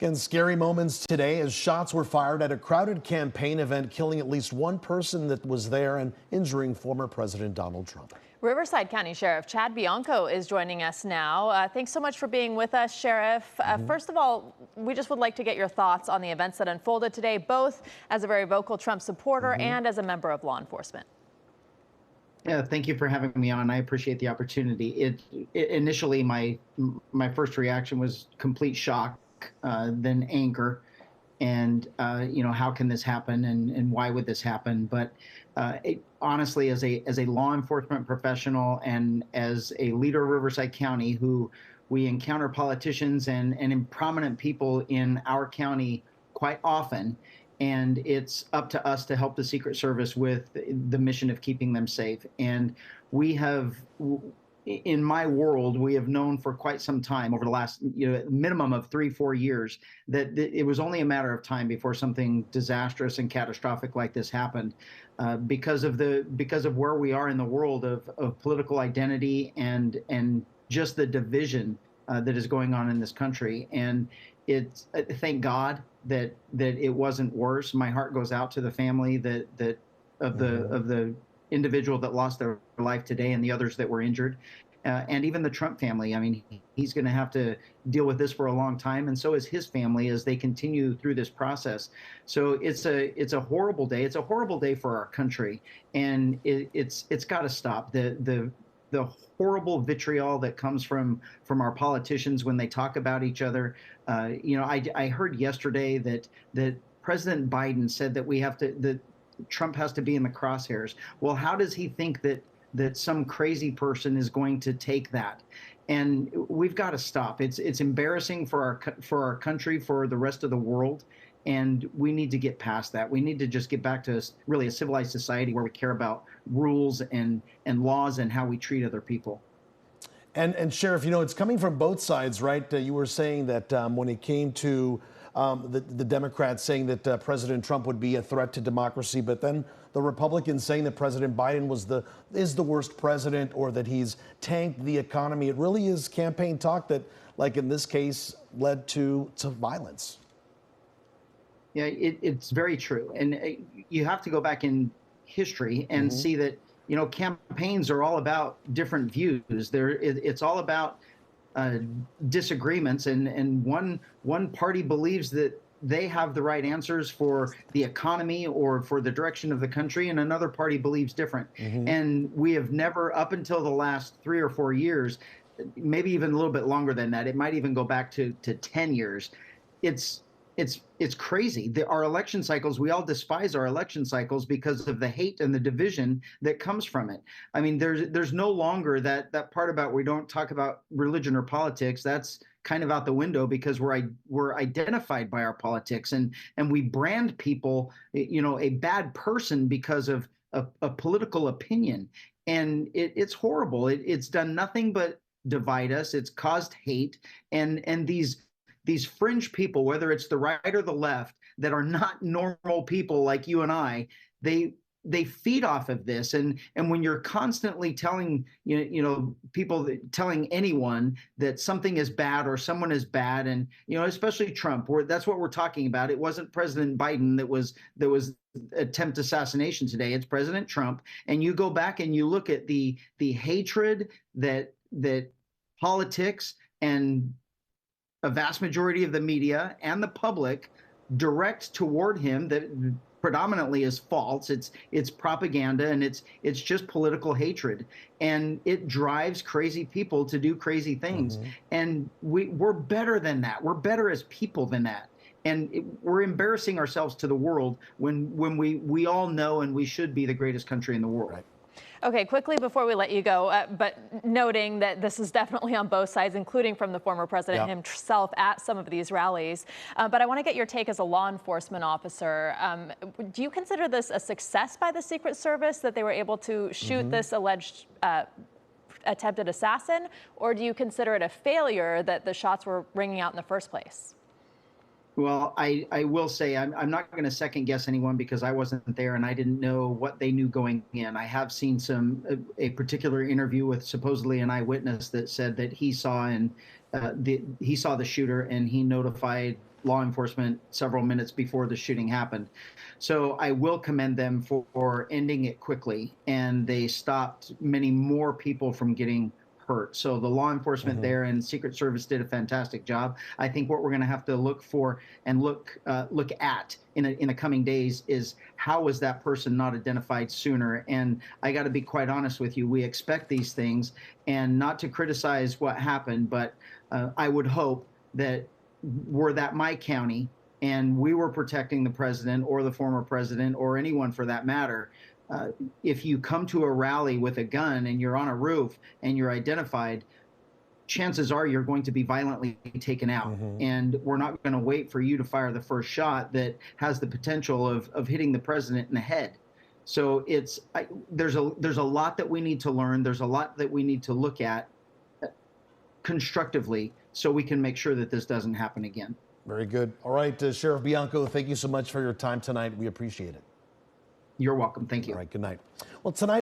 Again, scary moments today as shots were fired at a crowded campaign event, killing at least one person that was there and injuring former President Donald Trump. Riverside County Sheriff Chad Bianco is joining us now. Thanks so much for being with us, Sheriff. First of all, we just would like to get your thoughts on the events that unfolded today, both as a very vocal Trump supporter and as a member of law enforcement. Yeah, thank you for having me on. I appreciate the opportunity. Initially, my first reaction was complete shock, then anger, and how can this happen, and why would this happen? But honestly, as a law enforcement professional and as a leader of Riverside County, who we encounter politicians and prominent people in our county quite often. And it's up to us to help the Secret Service with the mission of keeping them safe. And we have, in my world, we have known for quite some time, over the last minimum of 3-4 years, that it was only a matter of time before something disastrous and catastrophic like this happened, because of where we are in the world of political identity and just the division that is going on in this country. And it's thank God that it wasn't worse. My heart goes out to the family of the individual that lost their life today and the others that were injured, and even the Trump family. I mean, he's going to have to deal with this for a long time, and so is his family as they continue through this process. So it's a horrible day. It's a horrible day for our country, and it's got to stop. The horrible vitriol that comes from our politicians when they talk about each other. I heard yesterday that President Biden said that Trump has to be in the crosshairs. Well, how does he think that some crazy person is going to take that? And we've got to stop. It's embarrassing for our country, for the rest of the world. And we need to get past that. We need to just get back to really a civilized society where we care about rules and laws and how we treat other people. And Sheriff, it's coming from both sides, right? You were saying that when it came to the Democrats saying that President Trump would be a threat to democracy, but then the Republicans saying that President Biden is the worst president, or that he's tanked the economy. It really is campaign talk that, like in this case, led to violence. Yeah, it's very true. And you have to go back in history and see that, campaigns are all about different views. It's all about disagreements. And one party believes that they have the right answers for the economy or for the direction of the country, and another party believes different. And we have never, up until the last 3 or 4 years, maybe even a little bit longer than that, it might even go back to 10 years. It's crazy. Our election cycles, we all despise our election cycles because of the hate and the division that comes from it. I mean, there's no longer that part about we don't talk about religion or politics. That's kind of out the window because we're identified by our politics, and we brand people, a bad person because of a political opinion. And it's horrible. It's done nothing but divide us. It's caused hate, and these fringe people, whether it's the right or the left, that are not normal people like you and I, they feed off of this. And when you're constantly telling people, telling anyone that something is bad or someone is bad, and especially Trump, that's what we're talking about. It wasn't President Biden that was attempt assassination today. It's President Trump. And you go back and you look at the hatred that politics and a vast majority of the media and the public direct toward him, that predominantly is false. It's propaganda, and it's just political hatred, and it drives crazy people to do crazy things. And we're better than that. We're better as people than that. And we're embarrassing ourselves to the world when we all know, and we should be the greatest country in the world. Right. Okay, quickly before we let you go, but noting that this is definitely on both sides, including from the former president himself at some of these rallies. But I want to get your take as a law enforcement officer. Do you consider this a success by the Secret Service that they were able to shoot this alleged attempted assassin, or do you consider it a failure that the shots were ringing out in the first place? Well, I will say I'm not going to second guess anyone because I wasn't there and I didn't know what they knew going in. I have seen a particular interview with supposedly an eyewitness that said that he saw the shooter and he notified law enforcement several minutes before the shooting happened. So I will commend them for ending it quickly, and they stopped many more people from getting hurt. So the law enforcement there and Secret Service did a fantastic job. I think what we're going to have to look for and look at in the coming days is how was that person not identified sooner? And I got to be quite honest with you, we expect these things, and not to criticize what happened, but I would hope that were that my county and we were protecting the president or the former president or anyone for that matter, if you come to a rally with a gun and you're on a roof and you're identified, chances are you're going to be violently taken out. And we're not going to wait for you to fire the first shot that has the potential of hitting the president in the head. So there's a lot that we need to learn. There's a lot that we need to look at constructively so we can make sure that this doesn't happen again. Very good. All right, Sheriff Bianco, thank you so much for your time tonight. We appreciate it. You're welcome. Thank you. All right, good night. Well, tonight.